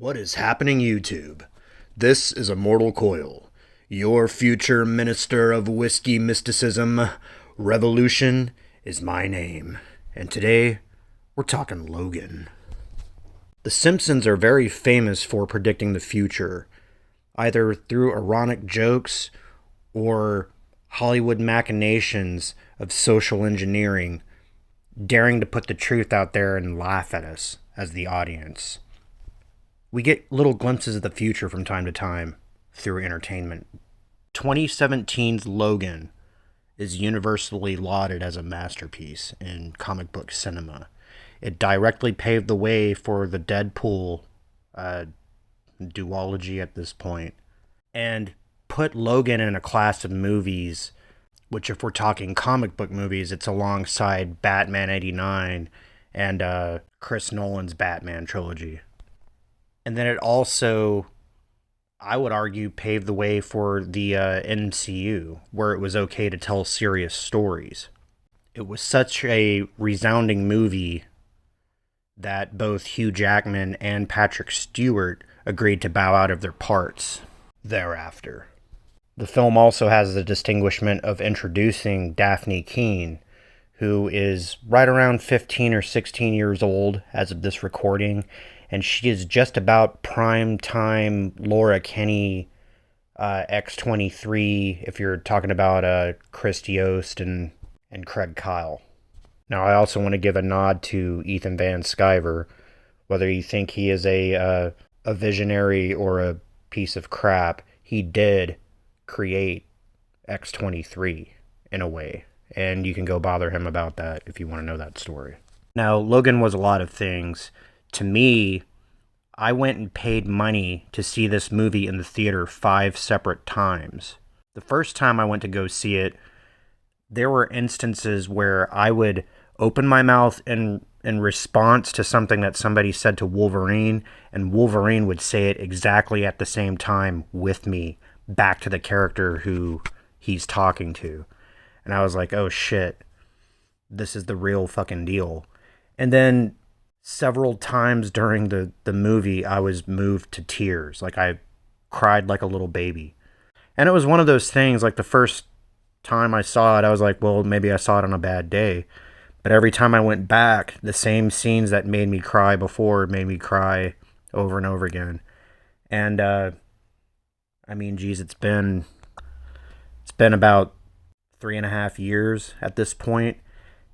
What is happening, YouTube? This is Immortal Coil, your future minister of whiskey mysticism. Revolution is my name, and today we're talking Logan. The Simpsons are very famous for predicting the future, either through ironic jokes or Hollywood machinations of social engineering, daring to put the truth out there and laugh at us as the audience. We get little glimpses of the future from time to time through entertainment. 2017's Logan is universally lauded as a masterpiece in comic book cinema. It directly paved the way for the Deadpool duology at this point, and put Logan in a class of movies, which if we're talking comic book movies, it's alongside Batman 89 and Chris Nolan's Batman trilogy. And then it also, I would argue, paved the way for the MCU, where it was okay to tell serious stories. It was such a resounding movie that both Hugh Jackman and Patrick Stewart agreed to bow out of their parts thereafter. The film also has the distinguishment of introducing Daphne Keane, who is right around 15 or 16 years old as of this recording, and she is just about prime time Laura Kinney X-23 if you're talking about Chris Yost and Craig Kyle. Now, I also want to give a nod to Ethan Van Sciver. Whether you think he is a visionary or a piece of crap, he did create X-23 in a way, and you can go bother him about that if you want to know that story. Now, Logan was a lot of things. To me, I went and paid money to see this movie in the theater 5 separate times. The first time I went to go see it, there were instances where I would open my mouth in response to something that somebody said to Wolverine, and Wolverine would say it exactly at the same time with me, back to the character who he's talking to. And I was like, oh shit, this is the real fucking deal. And then several times during the movie, I was moved to tears. Like, I cried like a little baby. And it was one of those things, like the first time I saw it, I was like, well, maybe I saw it on a bad day. But every time I went back, the same scenes that made me cry before made me cry over and over again. And, I mean, geez, it's been about 3.5 years at this point.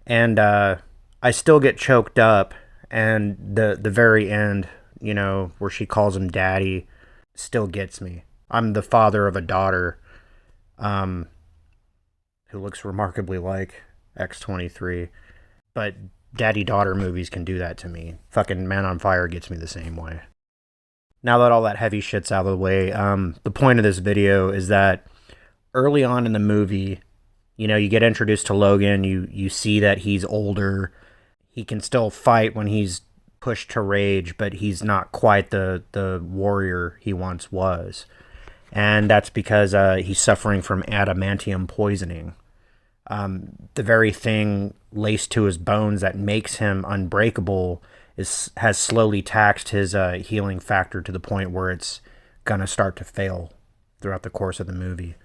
And, I still get choked up. And the very end, you know, where she calls him daddy, still gets me. I'm the father of a daughter who looks remarkably like X-23. But daddy-daughter movies can do that to me. Fucking Man on Fire gets me the same way. Now that all that heavy shit's out of the way, the point of this video is that early on in the movie, you know, you get introduced to Logan, you see that he's older. He can still fight when he's pushed to rage, but he's not quite the warrior he once was. And that's because he's suffering from adamantium poisoning. The very thing laced to his bones that makes him unbreakable has slowly taxed his healing factor to the point where it's gonna start to fail throughout the course of the movie.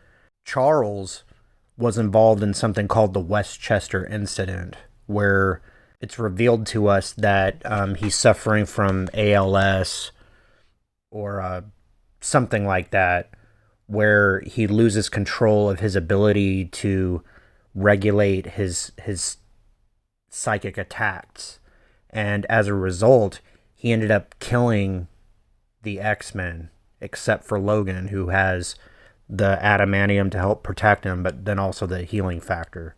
Charles was involved in something called the Westchester incident, where it's revealed to us that he's suffering from ALS or something like that, where he loses control of his ability to regulate his psychic attacks. And as a result, he ended up killing the X-Men, except for Logan, who has the adamantium to help protect him, but then also the healing factor.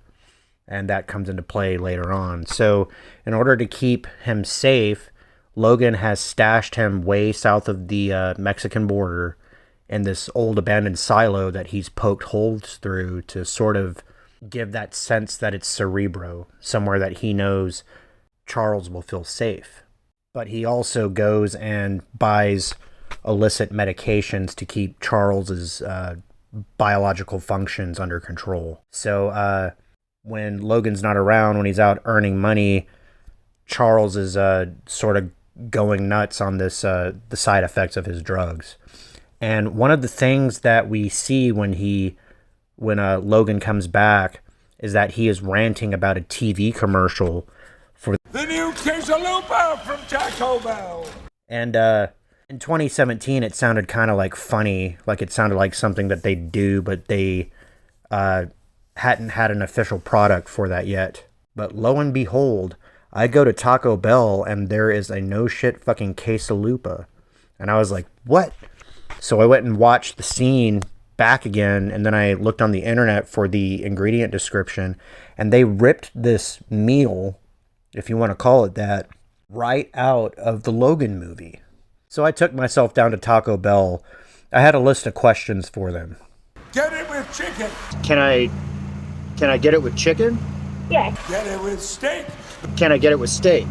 And that comes into play later on. So in order to keep him safe, Logan has stashed him way south of the Mexican border in this old abandoned silo that he's poked holes through to sort of give that sense that it's Cerebro, somewhere that he knows Charles will feel safe. But he also goes and buys illicit medications to keep Charles's biological functions under control. So, when Logan's not around, when he's out earning money, Charles is sort of going nuts on this the side effects of his drugs. And one of the things that we see when Logan comes back is that he is ranting about a TV commercial for the new quesalupa from Taco Bell. And in 2017, it sounded kind of like funny, like it sounded like something that they do, but they hadn't had an official product for that yet. But lo and behold, I go to Taco Bell and there is a no shit fucking quesalupa. And I was like, what? So I went and watched the scene back again, and then I looked on the internet for the ingredient description, and they ripped this meal, if you want to call it that, right out of the Logan movie. So I took myself down to Taco Bell. I had a list of questions for them. Get it with chicken. Can I get it with chicken? Yes. Get it with steak. Can I get it with steak?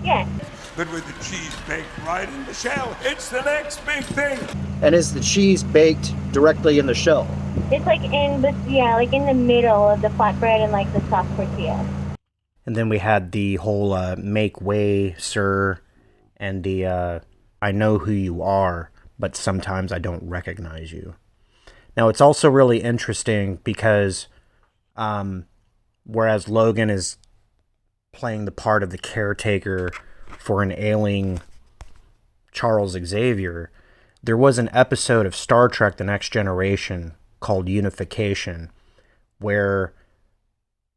Yes. But with the cheese baked right in the shell, it's the next big thing. And is the cheese baked directly in the shell? It's like in the middle of the flatbread and like the soft tortilla. And then we had the whole make way, sir, and the I know who you are, but sometimes I don't recognize you. Now, it's also really interesting because whereas Logan is playing the part of the caretaker for an ailing Charles Xavier, there was an episode of Star Trek The Next Generation called Unification, where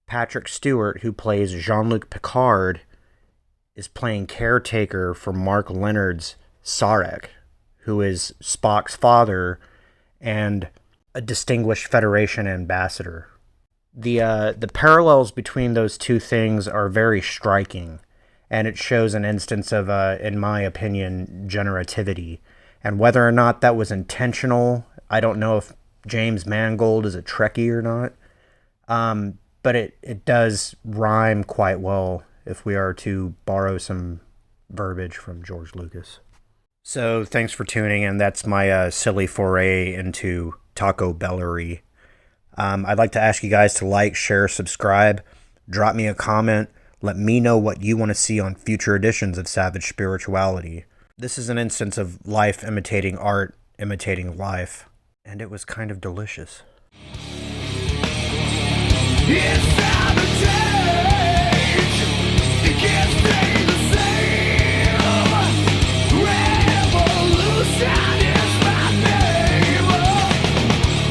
Patrick Stewart, who plays Jean-Luc Picard, is playing caretaker for Mark Leonard's Sarek, who is Spock's father and a distinguished Federation ambassador. The parallels between those two things are very striking, and it shows an instance of, in my opinion, generativity. And whether or not that was intentional, I don't know if James Mangold is a Trekkie or not, but it does rhyme quite well if we are to borrow some verbiage from George Lucas. So thanks for tuning in. That's my silly foray into Taco Bellery. I'd like to ask you guys to like, share, subscribe, drop me a comment. Let me know what you want to see on future editions of Savage Spirituality. This is an instance of life imitating art, imitating life, and it was kind of delicious. It's time to change. It can't stay the same. Revolution.